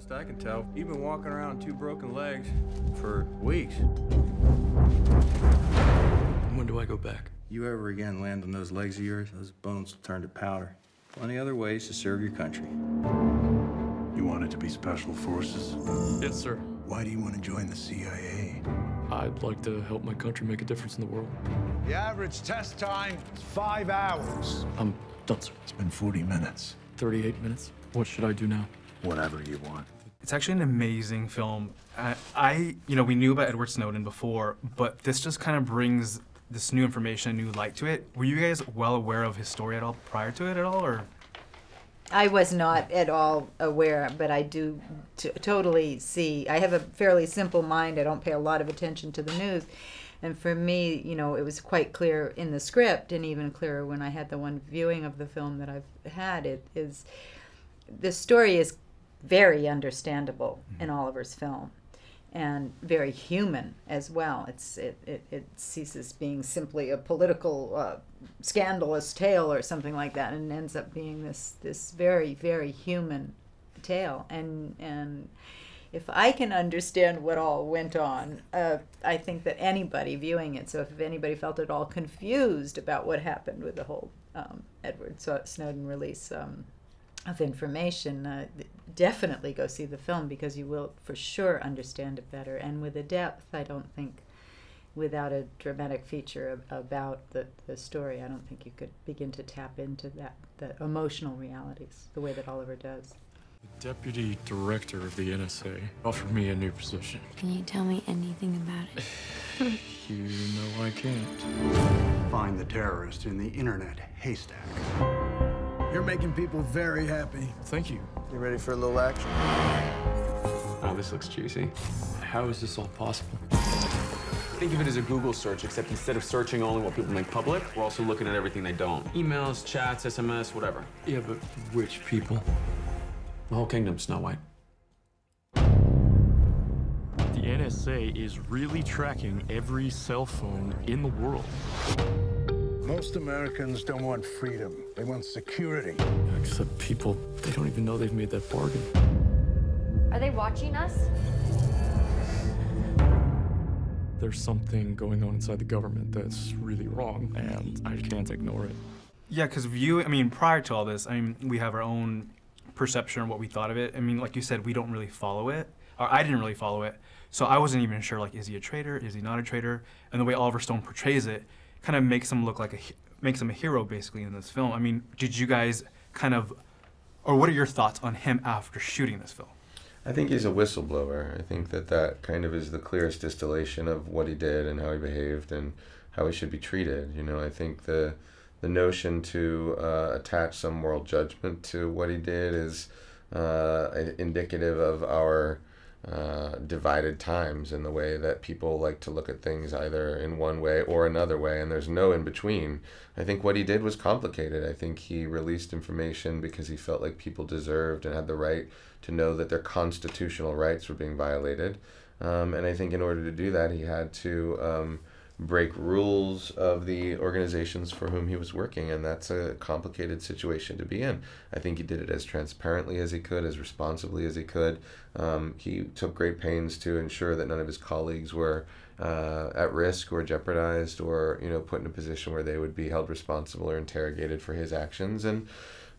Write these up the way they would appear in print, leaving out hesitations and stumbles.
Best I can tell, you've been walking around with 2 broken legs for weeks. When do I go back? You ever again land on those legs of yours, those bones will turn to powder. Plenty other ways to serve your country. You wanted to be special forces? Yes, sir. Why do you want to join the CIA? I'd like to help my country make a difference in the world. The average test time is 5 hours. I'm done, sir. It's been 40 minutes. 38 minutes. What should I do now? Whatever you want. It's actually an amazing film. We knew about Edward Snowden before, but this just kind of brings this new information, new light to it. Were you guys well aware of his story at all prior to it at all, or? I was not at all aware, but I do totally see. I have a fairly simple mind. I don't pay a lot of attention to the news. And for me, it was quite clear in the script, and even clearer when I had the one viewing of the film that I've had. The story is very understandable in Oliver's film, and very human as well. It ceases being simply a political scandalous tale or something like that, and ends up being this very, very human tale. And if I can understand what all went on, I think that anybody viewing it, so if anybody felt at all confused about what happened with the whole Edward Snowden release of information, definitely go see the film, because you will for sure understand it better. And with a depth, I don't think, without a dramatic feature about the story, I don't think you could begin to tap into the emotional realities the way that Oliver does. The deputy director of the NSA offered me a new position. Can you tell me anything about it? You know I can't. Find the terrorist in the internet haystack. You're making people very happy. Thank you. You ready for a little action? Oh, this looks juicy. How is this all possible? Think of it as a Google search, except instead of searching only what people make public, we're also looking at everything they don't. Emails, chats, SMS, whatever. Yeah, but which people? The whole kingdom's Snow White. The NSA is really tracking every cell phone in the world. Most Americans don't want freedom. They want security. Except people, they don't even know they've made that bargain. Are they watching us? There's something going on inside the government that's really wrong, and I can't ignore it. Yeah, because prior to all this, we have our own perception of what we thought of it. Like you said, we don't really follow it, or I didn't really follow it, so I wasn't even sure, is he a traitor, is he not a traitor? And the way Oliver Stone portrays it kind of makes him look makes him a hero, basically, in this film. Did you guys or what are your thoughts on him after shooting this film? I think he's a whistleblower. I think that kind of is the clearest distillation of what he did and how he behaved and how he should be treated. I think the notion to attach some moral judgment to what he did is indicative of our divided times and the way that people like to look at things either in one way or another way, and there's no in between. I think what he did was complicated. I think he released information because he felt like people deserved and had the right to know that their constitutional rights were being violated. And I think in order to do that, he had to break rules of the organizations for whom he was working, and that's a complicated situation to be in. I think he did it as transparently as he could, as responsibly as he could. He took great pains to ensure that none of his colleagues were at risk or jeopardized or put in a position where they would be held responsible or interrogated for his actions. And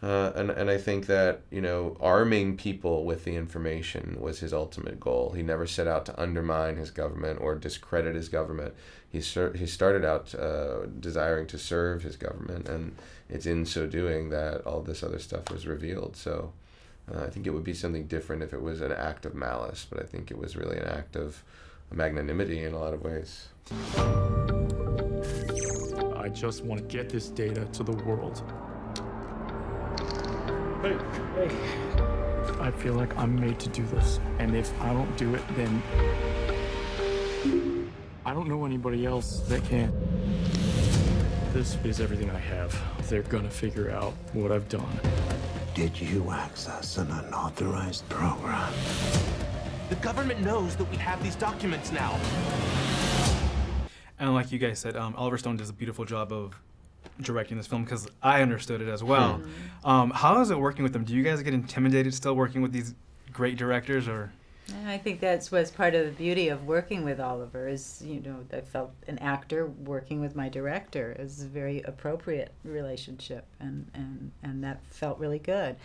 I think that arming people with the information was his ultimate goal. He never set out to undermine his government or discredit his government. He started out desiring to serve his government, and it's in so doing that all this other stuff was revealed. So I think it would be something different if it was an act of malice, but I think it was really an act of magnanimity in a lot of ways. I just want to get this data to the world. Hey. I feel like I'm made to do this, and if I don't do it, then I don't know anybody else that can. This is everything I have. They're gonna figure out what I've done. Did you access an unauthorized program? The government knows that we have these documents now. And like you guys said, Oliver Stone does a beautiful job of directing this film, because I understood it as well. How is it working with them? Do you guys get intimidated still working with these great directors or. And I think that's was part of the beauty of working with Oliver is, I felt an actor working with my director is a very appropriate relationship, and that felt really good.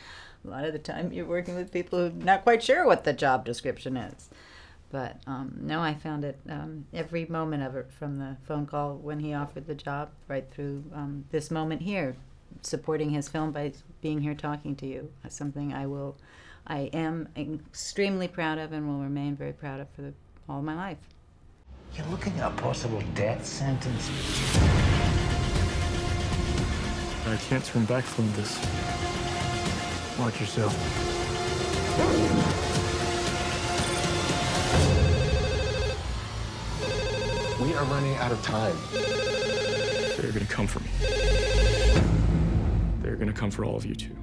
A lot of the time you're working with people who are not quite sure what the job description is. But no, I found it, every moment of it, from the phone call when he offered the job right through this moment here, supporting his film by being here talking to you, something I am extremely proud of and will remain very proud of for all my life. You're looking at a possible death sentence. I can't turn back from this. Watch yourself. We are running out of time. They're gonna come for me. They're gonna come for all of you too.